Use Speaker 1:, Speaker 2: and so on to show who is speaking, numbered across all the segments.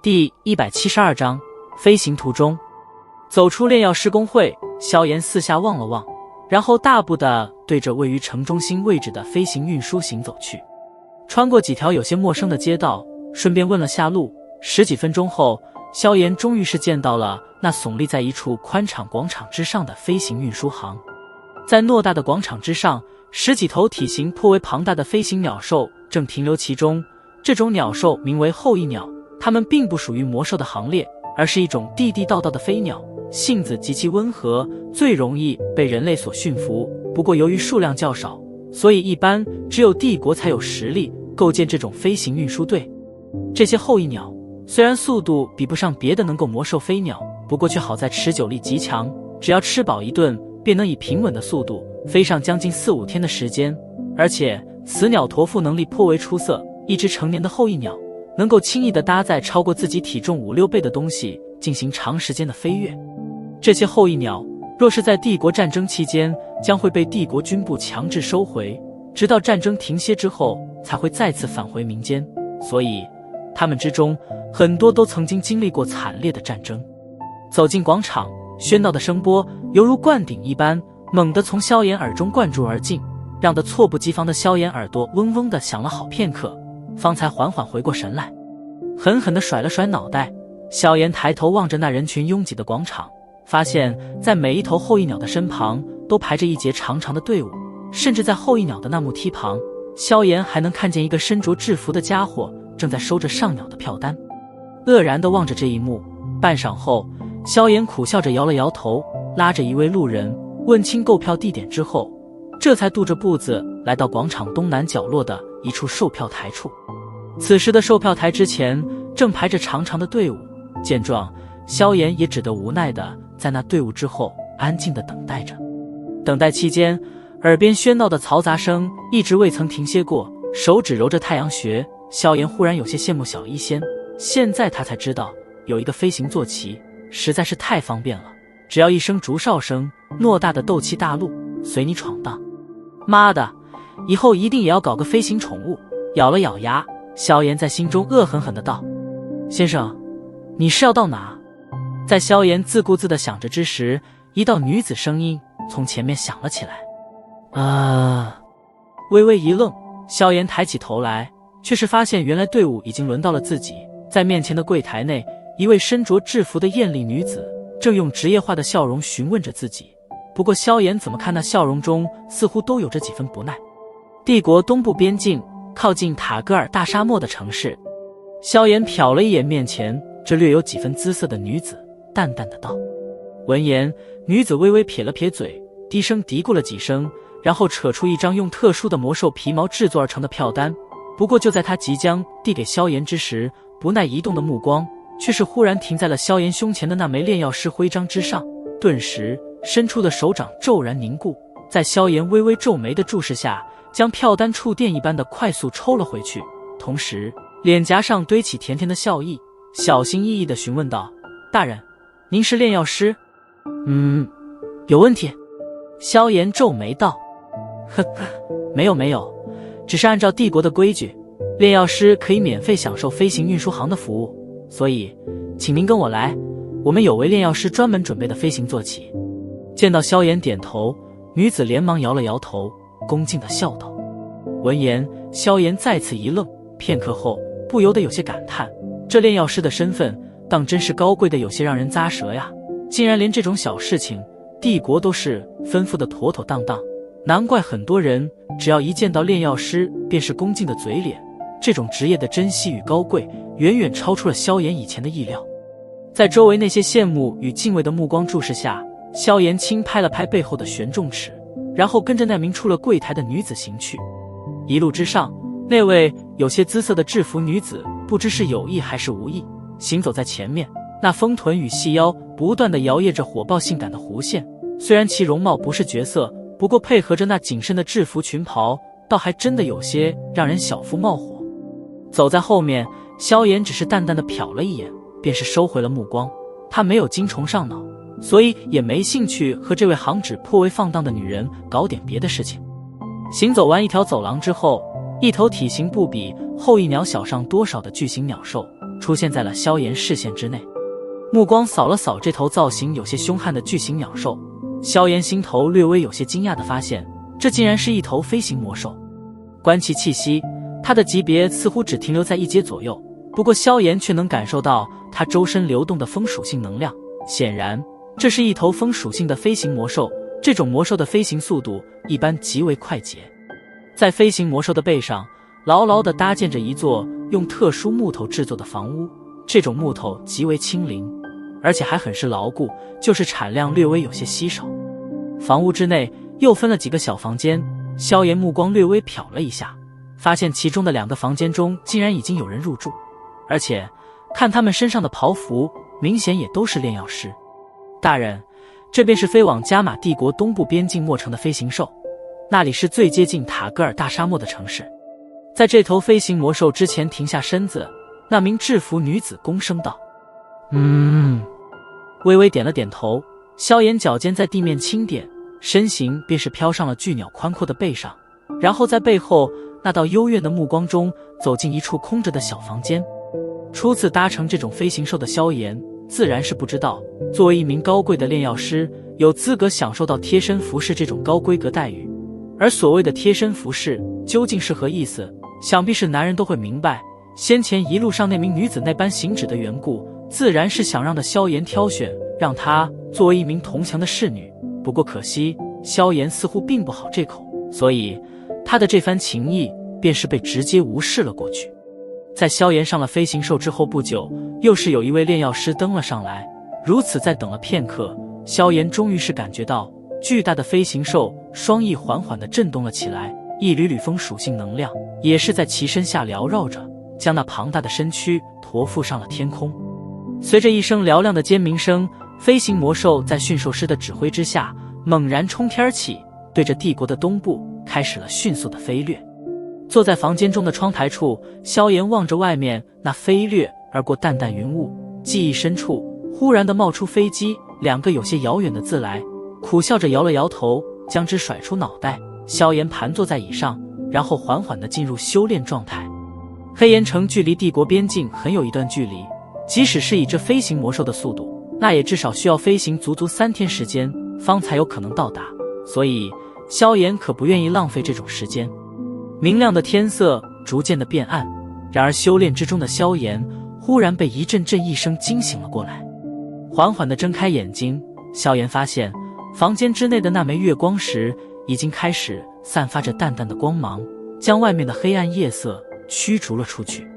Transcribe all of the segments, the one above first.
Speaker 1: 第172章飞行途中。走出炼药师公会，萧炎四下望了望，然后大步地对着位于城中心位置的飞行运输行走去。穿过几条有些陌生的街道，顺便问了下路。十几分钟后，萧炎终于是见到了那耸立在一处宽敞广场之上的飞行运输行。在偌大的广场之上，十几头体型颇为庞大的飞行鸟兽正停留其中。这种鸟兽名为后翼鸟，它们并不属于魔兽的行列，而是一种地地道道的飞鸟，性子极其温和，最容易被人类所驯服。不过由于数量较少，所以一般只有帝国才有实力构建这种飞行运输队。这些后翼鸟虽然速度比不上别的能够魔兽飞鸟，不过却好在持久力极强，只要吃饱一顿便能以平稳的速度飞上将近4-5天的时间。而且此鸟驮负能力颇为出色，一只成年的后翼鸟能够轻易地搭载超过自己体重5-6倍的东西进行长时间的飞跃。这些后翼鸟若是在帝国战争期间，将会被帝国军部强制收回，直到战争停歇之后才会再次返回民间，所以他们之中很多都曾经经历过惨烈的战争。走进广场，喧闹的声波犹如灌顶一般，猛地从萧炎耳中灌注而进，让得猝不及防的萧炎耳朵嗡嗡地响了好片刻，方才缓缓回过神来，狠狠地甩了甩脑袋。萧炎抬头望着那人群拥挤的广场，发现在每一头后翼鸟的身旁都排着一节长长的队伍，甚至在后翼鸟的那木梯旁，萧炎还能看见一个身着制服的家伙正在收着上鸟的票单。愕然地望着这一幕，半晌后，萧炎苦笑着摇了摇头，拉着一位路人问清购票地点之后，这才踱着步子来到广场东南角落的一处售票台处。此时的售票台之前正排着长长的队伍，见状，萧炎也只得无奈地在那队伍之后安静地等待着。等待期间，耳边喧闹的嘈杂声一直未曾停歇过，手指揉着太阳穴，萧炎忽然有些羡慕小医仙。现在他才知道，有一个飞行坐骑实在是太方便了，只要一声竹哨声，偌大的斗气大陆随你闯荡。妈的，以后一定也要搞个飞行宠物。咬了咬牙，萧炎在心中恶狠狠地道：先生，你是要到哪？在萧炎自顾自地想着之时，一道女子声音从前面响了起来。微微一愣，萧炎抬起头来，却是发现原来队伍已经轮到了自己。在面前的柜台内，一位身着制服的艳丽女子正用职业化的笑容询问着自己，不过萧炎怎么看那笑容中似乎都有着几分不耐。帝国东部边境靠近塔戈尔大沙漠的城市，萧炎瞟了一眼面前这略有几分姿色的女子，淡淡的道。闻言，女子微微撇了撇嘴，低声嘀咕了几声，然后扯出一张用特殊的魔兽皮毛制作而成的票单。不过就在她即将递给萧炎之时，不耐移动的目光却是忽然停在了萧炎胸前的那枚炼药师徽章之上，顿时伸出的手掌骤然凝固，在萧炎微微皱眉的注视下，将票单触电一般的快速抽了回去，同时脸颊上堆起甜甜的笑意，小心翼翼地询问道：大人，您是炼药师？有问题？萧炎皱眉道：没有，只是按照帝国的规矩，炼药师可以免费享受飞行运输行的服务，所以请您跟我来，我们有为炼药师专门准备的飞行坐骑。见到萧炎点头，女子连忙摇了摇头，恭敬地笑道。闻言，萧炎再次一愣，片刻后不由得有些感叹，这炼药师的身份当真是高贵的有些让人咂舌呀，竟然连这种小事情帝国都是吩咐的妥妥当当，难怪很多人只要一见到炼药师便是恭敬的嘴脸，这种职业的珍惜与高贵远远超出了萧炎以前的意料。在周围那些羡慕与敬畏的目光注视下，萧炎轻拍了拍背后的悬重尺，然后跟着那名出了柜台的女子行去。一路之上，那位有些姿色的制服女子不知是有意还是无意，行走在前面，那丰臀与细腰不断地摇曳着火爆性感的弧线，虽然其容貌不是绝色，不过配合着那紧身的制服裙袍，倒还真的有些让人小腹冒火。走在后面，萧炎只是淡淡地瞟了一眼，便是收回了目光。他没有精虫上脑，所以也没兴趣和这位行止颇为放荡的女人搞点别的事情。行走完一条走廊之后，一头体型不比后翼鸟小上多少的巨型鸟兽出现在了萧炎视线之内。目光扫了扫这头造型有些凶悍的巨型鸟兽，萧炎心头略微有些惊讶地发现，这竟然是一头飞行魔兽。观其气息，它的级别似乎只停留在1阶左右，不过萧炎却能感受到它周身流动的风属性能量，显然这是一头风属性的飞行魔兽。这种魔兽的飞行速度一般极为快捷，在飞行魔兽的背上牢牢地搭建着一座用特殊木头制作的房屋，这种木头极为轻灵，而且还很是牢固，就是产量略微有些稀少。房屋之内又分了几个小房间，萧炎目光略微瞟了一下，发现其中的2个房间中竟然已经有人入住，而且看他们身上的袍服，明显也都是炼药师。大人，这便是飞往加玛帝国东部边境墨城的飞行兽，那里是最接近塔格尔大沙漠的城市。在这头飞行魔兽之前停下身子，那名制服女子躬声道：微微点了点头。萧炎脚尖在地面轻点，身形便是飘上了巨鸟宽阔的背上，然后在背后那道幽怨的目光中走进一处空着的小房间。初次搭乘这种飞行兽的萧炎自然是不知道，作为一名高贵的炼药师，有资格享受到贴身服饰这种高规格待遇。而所谓的贴身服饰究竟是何意思，想必是男人都会明白。先前一路上那名女子那般行止的缘故，自然是想让的萧炎挑选，让她作为一名铜墙的侍女。不过可惜萧炎似乎并不好这口，所以他的这番情意便是被直接无视了过去。在萧炎上了飞行兽之后不久，又是有一位炼药师登了上来。如此再等了片刻，萧炎终于是感觉到巨大的飞行兽双翼缓缓地震动了起来，一缕缕风属性能量也是在其身下缭绕着，将那庞大的身躯驮赴上了天空。随着一声嘹亮的尖鸣声，飞行魔兽在驯兽师的指挥之下猛然冲天起，对着帝国的东部开始了迅速的飞掠。坐在房间中的窗台处，萧炎望着外面那飞掠而过淡淡云雾，记忆深处忽然地冒出飞机2个有些遥远的字来，苦笑着摇了摇头，将之甩出脑袋。萧炎盘坐在椅上，然后缓缓地进入修炼状态。黑岩城距离帝国边境很有一段距离，即使是以这飞行魔兽的速度，那也至少需要飞行足足3天时间方才有可能到达，所以萧炎可不愿意浪费这种时间。明亮的天色逐渐的变暗，然而修炼之中的萧炎忽然被一阵阵异声惊醒了过来。缓缓地睁开眼睛，萧炎发现房间之内的那枚月光石已经开始散发着淡淡的光芒，将外面的黑暗夜色驱逐了出去。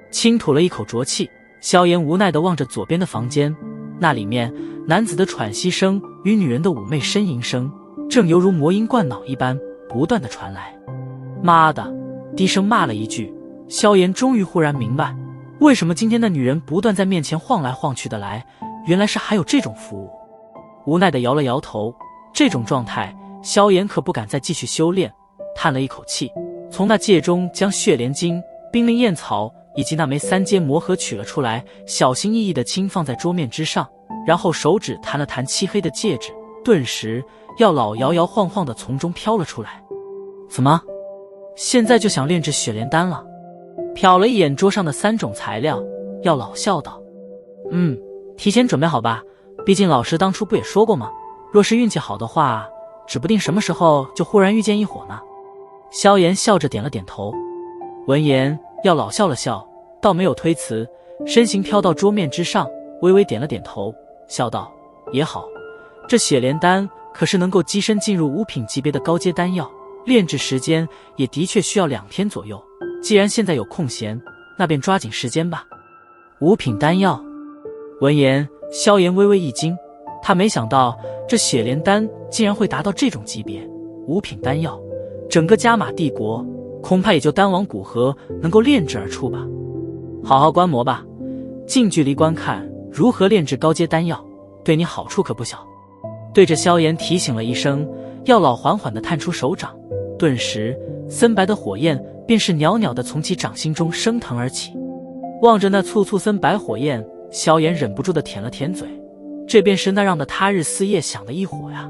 Speaker 1: 轻吐了一口浊气，萧炎无奈地望着左边的房间，那里面男子的喘息声与女人的妩媚呻吟声正犹如魔音灌脑一般不断地传来。妈的！低声骂了一句，萧炎终于忽然明白，为什么今天的女人不断在面前晃来晃去的来，原来是还有这种服务。无奈地摇了摇头，这种状态萧炎可不敢再继续修炼，叹了一口气，从那戒中将血莲晶、冰灵燕草以及那枚3阶魔核取了出来，小心翼翼地轻放在桌面之上，然后手指弹了弹漆黑的戒指，顿时药老摇摇晃晃地从中飘了出来。怎么现在就想炼制血莲丹了？瞟了一眼桌上的3种材料，药老笑道：提前准备好吧，毕竟老师当初不也说过吗，若是运气好的话，指不定什么时候就忽然遇见一伙呢。萧炎笑着点了点头。闻言，药老笑了笑，倒没有推辞，身形飘到桌面之上，微微点了点头，笑道：也好，这血莲丹可是能够跻身进入5品级别的高阶丹药，炼制时间也的确需要2天左右，既然现在有空闲，那便抓紧时间吧。5品丹药。闻言，萧炎微微一惊，他没想到这血莲丹竟然会达到这种级别。5品丹药，整个加玛帝国恐怕也就丹王古河能够炼制而出吧。好好观摩吧，近距离观看如何炼制高阶丹药，对你好处可不小。对着萧炎提醒了一声，药老缓缓地探出手掌，顿时森白的火焰便是袅袅地从其掌心中升腾而起。望着那簇簇森白火焰，萧炎忍不住地舔了舔嘴，这便是那让的他日思夜想的一火呀。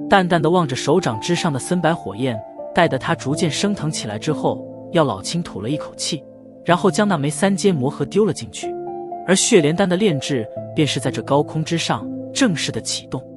Speaker 1: 淡淡地望着手掌之上的森白火焰，待得他逐渐升腾起来之后，药老轻吐了一口气，然后将那枚3阶魔核丢了进去。而血莲丹的炼制便是在这高空之上正式的启动。